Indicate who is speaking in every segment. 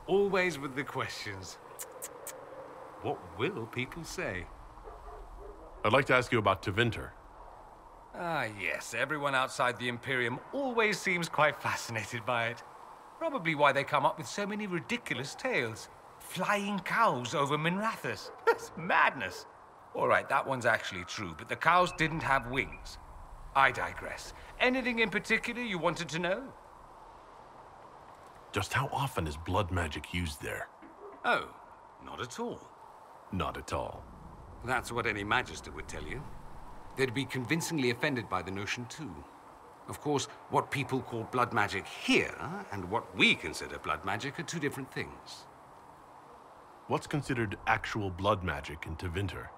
Speaker 1: Always with the questions. What will people say?
Speaker 2: I'd like to ask you about Tevinter.
Speaker 1: Ah, yes. Everyone outside the Imperium always seems quite fascinated by it. Probably why they come up with so many ridiculous tales. Flying cows over Minrathous. That's madness. All right, that one's actually true, but the cows didn't have wings. I digress. Anything in particular you wanted to know?
Speaker 2: Just how often is blood magic used there?
Speaker 1: Oh, not at all.
Speaker 2: Not at all.
Speaker 3: That's what any Magister would tell you. They'd be convincingly offended by the notion, too. Of course, what people call blood magic here, and what we consider blood magic, are two different things.
Speaker 2: What's considered actual blood magic in Tevinter?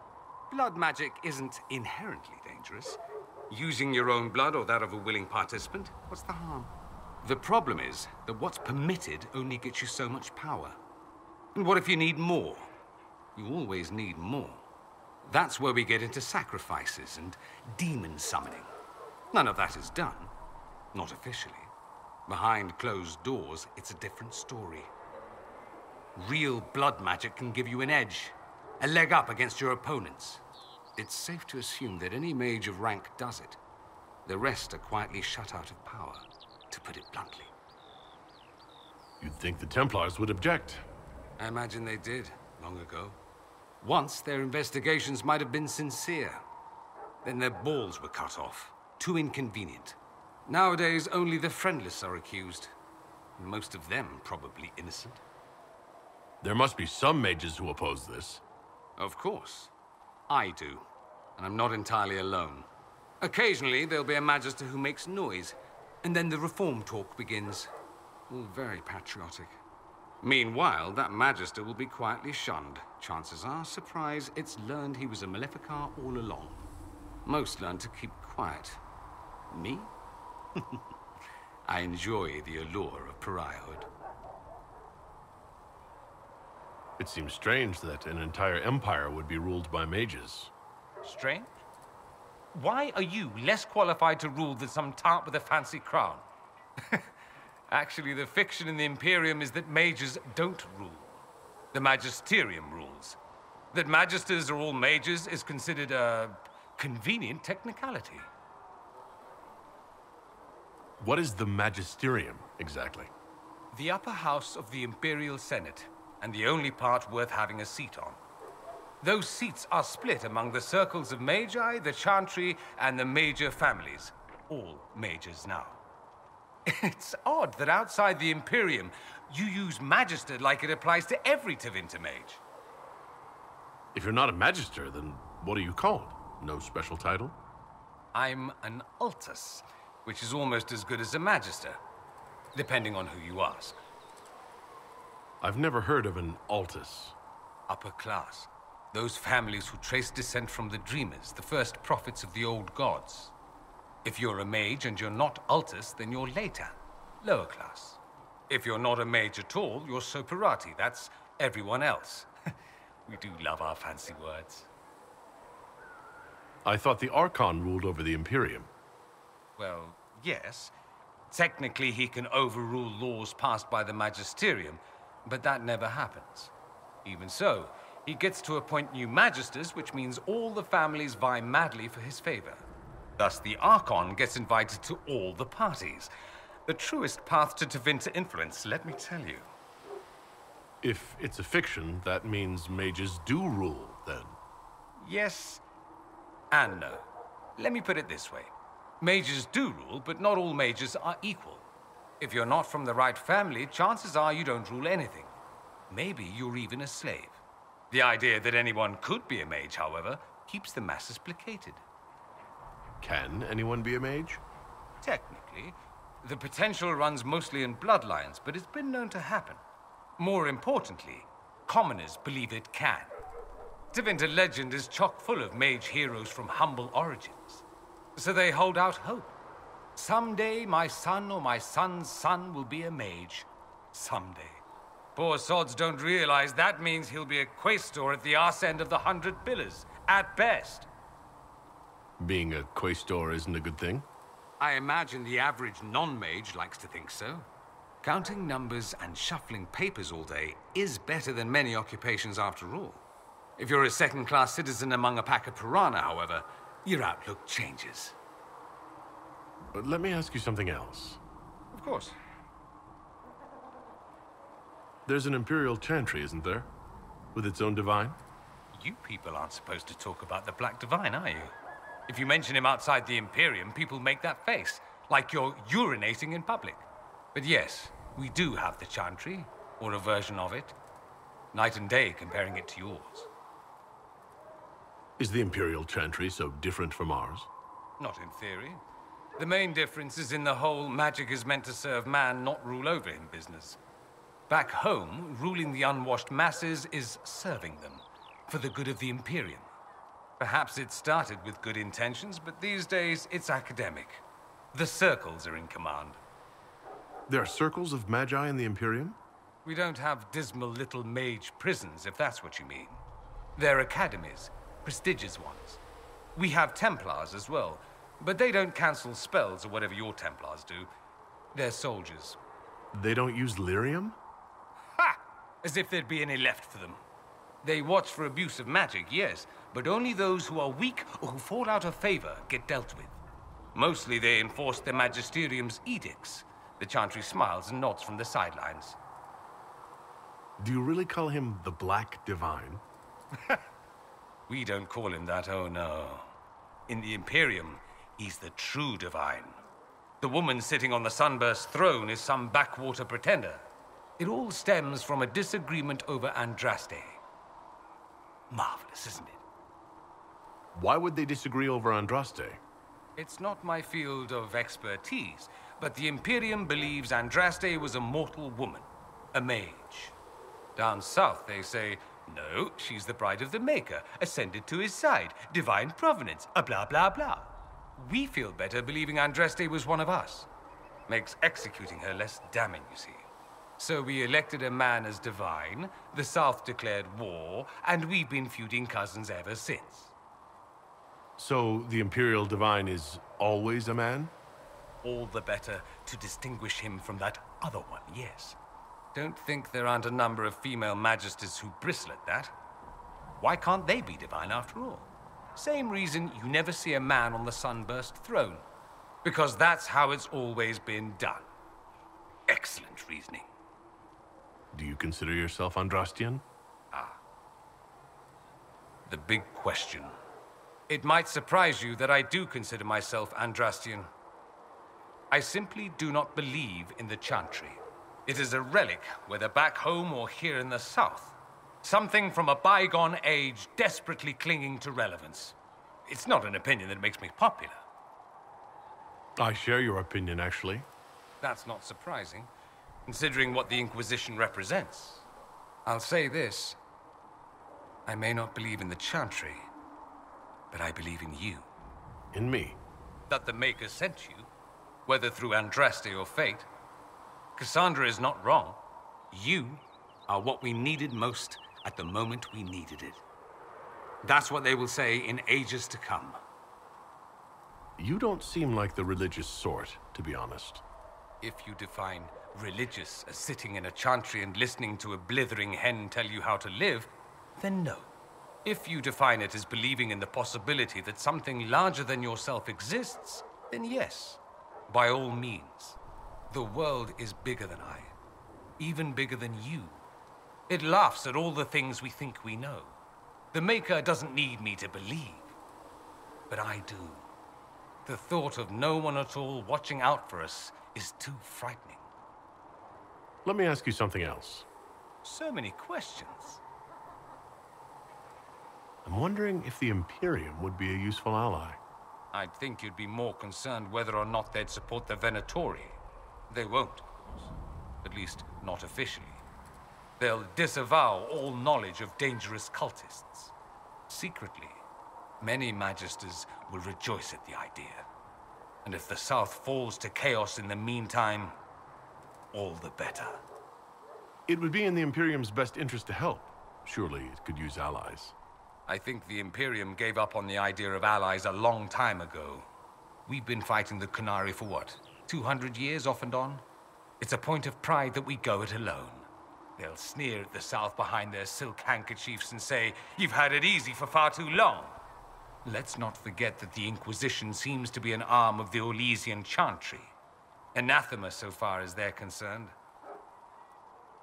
Speaker 3: Blood magic isn't inherently dangerous. Using your own blood or that of a willing participant, what's the harm? The problem is that what's permitted only gets you so much power. And what if you need more? You always need more. That's where we get into sacrifices and demon summoning. None of that is done. Not officially. Behind closed doors, it's a different story. Real blood magic can give you an edge, a leg up against your opponents. It's safe to assume that any mage of rank does it. The rest are quietly shut out of power, to put it bluntly.
Speaker 2: You'd think the Templars would object.
Speaker 3: I imagine they did, long ago. Once, their investigations might have been sincere. Then their balls were cut off. Too inconvenient. Nowadays, only the friendless are accused. Most of them probably innocent.
Speaker 2: There must be some mages who oppose this.
Speaker 3: Of course. I do. And I'm not entirely alone. Occasionally, there'll be a Magister who makes noise, and then the reform talk begins. All very patriotic. Meanwhile, that Magister will be quietly shunned. Chances are, surprise, it's learned he was a Maleficar all along. Most learn to keep quiet. Me? I enjoy the allure of pariahhood.
Speaker 2: It seems strange that an entire empire would be ruled by mages.
Speaker 1: Strange? Why are you less qualified to rule than some tart with a fancy crown? Actually, the fiction in the Imperium is that mages don't rule. The Magisterium rules. That magisters are all mages is considered a convenient technicality.
Speaker 2: What is the Magisterium, exactly?
Speaker 1: The upper house of the Imperial Senate, and the only part worth having a seat on. Those seats are split among the circles of Magi, the Chantry, and the major families. All mages now. It's odd that outside the Imperium, you use Magister like it applies to every Tevinter mage.
Speaker 2: If you're not a Magister, then what are you called? No special title?
Speaker 1: I'm an Altus, which is almost as good as a Magister, depending on who you ask.
Speaker 2: I've never heard of an Altus.
Speaker 1: Upper class. Those families who trace descent from the Dreamers, the first prophets of the old gods. If you're a mage and you're not Altus, then you're later, lower class. If you're not a mage at all, you're Soperati. That's everyone else. We do love our fancy words.
Speaker 2: I thought the Archon ruled over the Imperium.
Speaker 1: Well, yes. Technically, he can overrule laws passed by the Magisterium, but that never happens. Even so, he gets to appoint new Magisters, which means all the families vie madly for his favor. Thus, the Archon gets invited to all the parties. The truest path to Tevinter influence, let me tell you.
Speaker 2: If it's a fiction, that means mages do rule, then.
Speaker 1: Yes and no. Let me put it this way. Mages do rule, but not all mages are equal. If you're not from the right family, chances are you don't rule anything. Maybe you're even a slave. The idea that anyone could be a mage, however, keeps the masses placated.
Speaker 2: Can anyone be a mage?
Speaker 1: Technically. The potential runs mostly in bloodlines, but it's been known to happen. More importantly, commoners believe it can. Tevinter legend is chock full of mage heroes from humble origins. So they hold out hope. Someday my son or my son's son will be a mage. Someday. Poor sods don't realize that means he'll be a quaestor at the arse end of the 100 Pillars, at best.
Speaker 2: Being a quaestor isn't a good thing?
Speaker 3: I imagine the average non-mage likes to think so. Counting numbers and shuffling papers all day is better than many occupations after all. If you're a second-class citizen among a pack of piranha, however, your outlook changes.
Speaker 2: But let me ask you something else.
Speaker 1: Of course.
Speaker 2: There's an Imperial Chantry, isn't there? With its own divine?
Speaker 1: You people aren't supposed to talk about the Black Divine, are you? If you mention him outside the Imperium, people make that face, like you're urinating in public. But yes, we do have the Chantry, or a version of it. Night and day comparing it to yours.
Speaker 2: Is the Imperial Chantry so different from ours?
Speaker 1: Not in theory. The main difference is in the whole magic is meant to serve man, not rule over him business. Back home, ruling the unwashed masses is serving them, for the good of the Imperium. Perhaps it started with good intentions, but these days it's academic. The circles are in command.
Speaker 2: There are circles of magi in the Imperium?
Speaker 1: We don't have dismal little mage prisons, if that's what you mean. They're academies, prestigious ones. We have Templars as well, but they don't cancel spells or whatever your Templars do. They're soldiers.
Speaker 2: They don't use lyrium?
Speaker 1: Ha! As if there'd be any left for them. They watch for abuse of magic, yes, but only those who are weak or who fall out of favor get dealt with. Mostly they enforce the Magisterium's edicts. The Chantry smiles and nods from the sidelines.
Speaker 2: Do you really call him the Black Divine?
Speaker 1: We don't call him that, oh no. In the Imperium, he's the true divine. The woman sitting on the Sunburst throne is some backwater pretender. It all stems from a disagreement over Andraste. Marvelous, isn't it?
Speaker 2: Why would they disagree over Andraste?
Speaker 1: It's not my field of expertise, but the Imperium believes Andraste was a mortal woman, a mage. Down south, they say, no, she's the bride of the Maker, ascended to his side, divine provenance, a blah, blah, blah. We feel better believing Andraste was one of us. Makes executing her less damning, you see. So we elected a man as divine, the South declared war, and we've been feuding cousins ever since.
Speaker 2: So the Imperial Divine is always a man?
Speaker 1: All the better to distinguish him from that other one, yes. Don't think there aren't a number of female magisters who bristle at that. Why can't they be divine after all? Same reason you never see a man on the Sunburst throne. Because that's how it's always been done. Excellent reasoning.
Speaker 2: Do you consider yourself Andrastian?
Speaker 1: The big question. It might surprise you that I do consider myself Andrastian. I simply do not believe in the Chantry. It is a relic, whether back home or here in the South. Something from a bygone age desperately clinging to relevance. It's not an opinion that makes me popular.
Speaker 2: I share your opinion, actually.
Speaker 1: That's not surprising, considering what the Inquisition represents. I'll say this. I may not believe in the Chantry, but I believe in you.
Speaker 2: In me?
Speaker 1: That the Maker sent you, whether through Andraste or fate. Cassandra is not wrong. You are what we needed most at the moment we needed it. That's what they will say in ages to come.
Speaker 2: You don't seem like the religious sort, to be honest.
Speaker 1: If you define religious as sitting in a chantry and listening to a blithering hen tell you how to live, then no. If you define it as believing in the possibility that something larger than yourself exists, then yes, by all means. The world is bigger than I, even bigger than you. It laughs at all the things we think we know. The Maker doesn't need me to believe, but I do. The thought of no one at all watching out for us is too frightening.
Speaker 2: Let me ask you something else.
Speaker 1: So many questions.
Speaker 2: I'm wondering if the Imperium would be a useful ally.
Speaker 1: I'd think you'd be more concerned whether or not they'd support the Venatori. They won't, of course. At least, not officially. They'll disavow all knowledge of dangerous cultists. Secretly, many Magisters will rejoice at the idea. And if the South falls to chaos in the meantime, all the better.
Speaker 2: It would be in the Imperium's best interest to help. Surely it could use allies.
Speaker 1: I think the Imperium gave up on the idea of allies a long time ago. We've been fighting the Qunari for what, 200 years off and on? It's a point of pride that we go it alone. They'll sneer at the South behind their silk handkerchiefs and say, "You've had it easy for far too long." Let's not forget that the Inquisition seems to be an arm of the Orlesian Chantry. Anathema so far as they're concerned.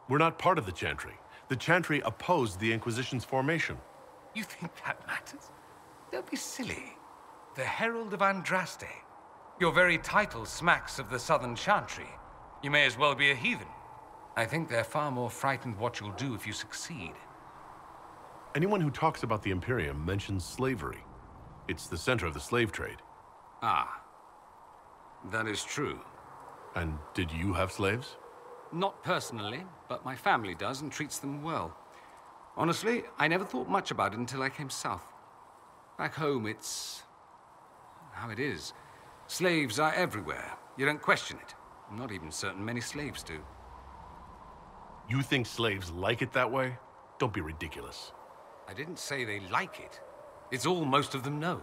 Speaker 2: We're not part of the Chantry. The Chantry opposed the Inquisition's formation.
Speaker 1: You think that matters? Don't be silly. The Herald of Andraste. Your very title smacks of the Southern Chantry. You may as well be a heathen. I think they're far more frightened what you'll do if you succeed.
Speaker 2: Anyone who talks about the Imperium mentions slavery. It's the center of the slave trade.
Speaker 3: Ah, that is true.
Speaker 2: And did you have slaves?
Speaker 3: Not personally, but my family does and treats them well. Honestly, I never thought much about it until I came south. Back home, it's how it is. Slaves are everywhere. You don't question it. I'm not even certain many slaves do.
Speaker 2: You think slaves like it that way? Don't be ridiculous.
Speaker 3: I didn't say they like it. It's all most of them know.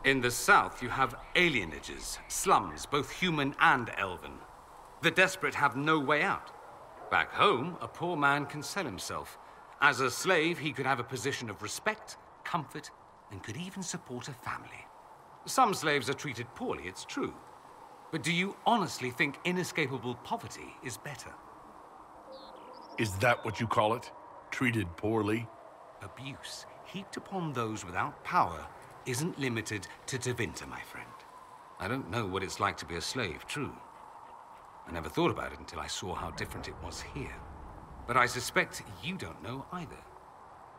Speaker 3: In the south, you have alienages, slums, both human and elven. The desperate have no way out. Back home, a poor man can sell himself. As a slave, he could have a position of respect, comfort, and could even support a family. Some slaves are treated poorly, it's true. But do you honestly think inescapable poverty is better?
Speaker 2: Is that what you call it? Treated poorly?
Speaker 3: Abuse heaped upon those without power isn't limited to Tevinter, my friend. I don't know what it's like to be a slave, true. I never thought about it until I saw how different it was here. But I suspect you don't know either.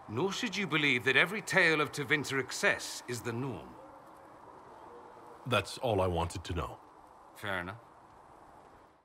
Speaker 3: Nor should you believe that every tale of Tevinter excess is the norm.
Speaker 2: That's all I wanted to know.
Speaker 3: Fair enough.